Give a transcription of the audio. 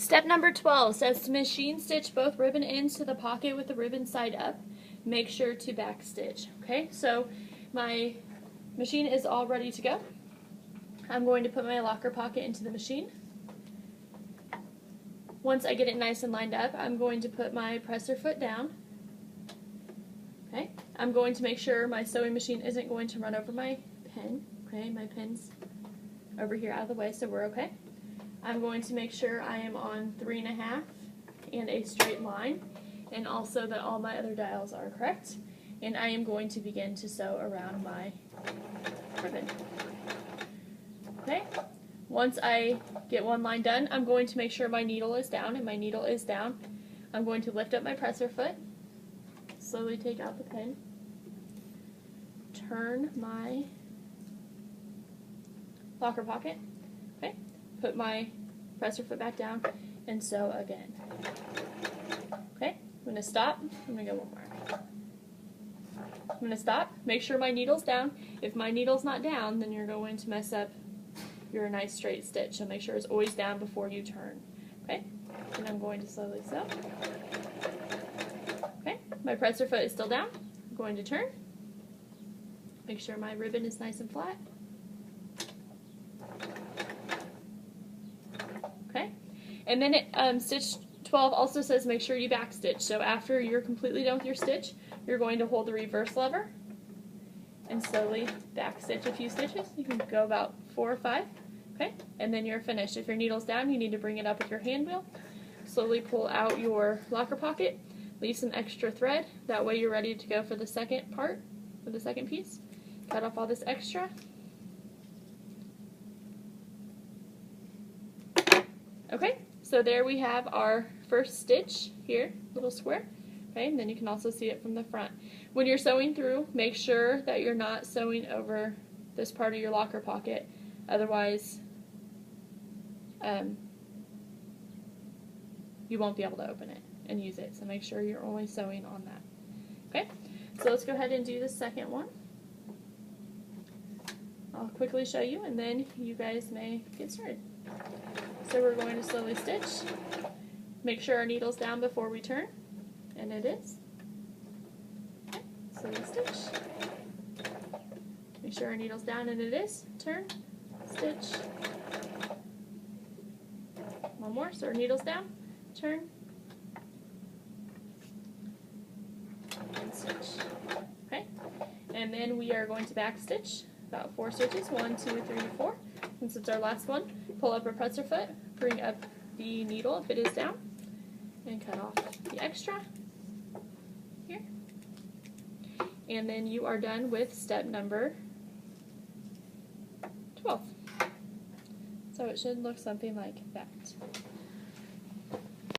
Step number 12 says to machine stitch both ribbon ends to the pocket with the ribbon side up. Make sure to back stitch. Okay, so my machine is all ready to go. I'm going to put my locker pocket into the machine. Once I get it nice and lined up, I'm going to put my presser foot down. Okay, I'm going to make sure my sewing machine isn't going to run over my pen. Okay, my pen's over here out of the way, so we're okay. I'm going to make sure I am on 3.5 and a straight line, and also that all my other dials are correct. And I am going to begin to sew around my ribbon. Okay, once I get one line done, I'm going to make sure my needle is down, and my needle is down. I'm going to lift up my presser foot, slowly take out the pin, turn my locker pocket, okay, put my presser foot back down, and sew again. Okay, I'm going to stop. I'm going to go one more. I'm going to stop, make sure my needle's down. If my needle's not down, then you're going to mess up your nice straight stitch. So make sure it's always down before you turn. Okay, and I'm going to slowly sew. Okay, my presser foot is still down. I'm going to turn. Make sure my ribbon is nice and flat. Okay, and then stitch 12 also says make sure you back stitch. So after you're completely done with your stitch, you're going to hold the reverse lever and slowly back stitch a few stitches. You can go about 4 or 5. Okay, and then you're finished. If your needle's down, you need to bring it up with your hand wheel. Slowly pull out your locker pocket. Leave some extra thread. That way you're ready to go for the second part, for the second piece. Cut off all this extra. Okay, so there we have our first stitch here, little square. Okay, and then you can also see it from the front. When you're sewing through, make sure that you're not sewing over this part of your locker pocket. Otherwise, you won't be able to open it and use it. So make sure you're only sewing on that. Okay, so let's go ahead and do the second one. I'll quickly show you, and then you guys may get started. So we're going to slowly stitch. Make sure our needle's down before we turn, and it is. Okay, slowly stitch. Make sure our needle's down, and it is. Turn, stitch. One more, so our needle's down, turn, and stitch. Okay, and then we are going to back stitch about 4 stitches, 1, 2, 3, 4. Since it's our last one, pull up our presser foot, bring up the needle if it is down, and cut off the extra here. And then you are done with step number 12. So it should look something like that.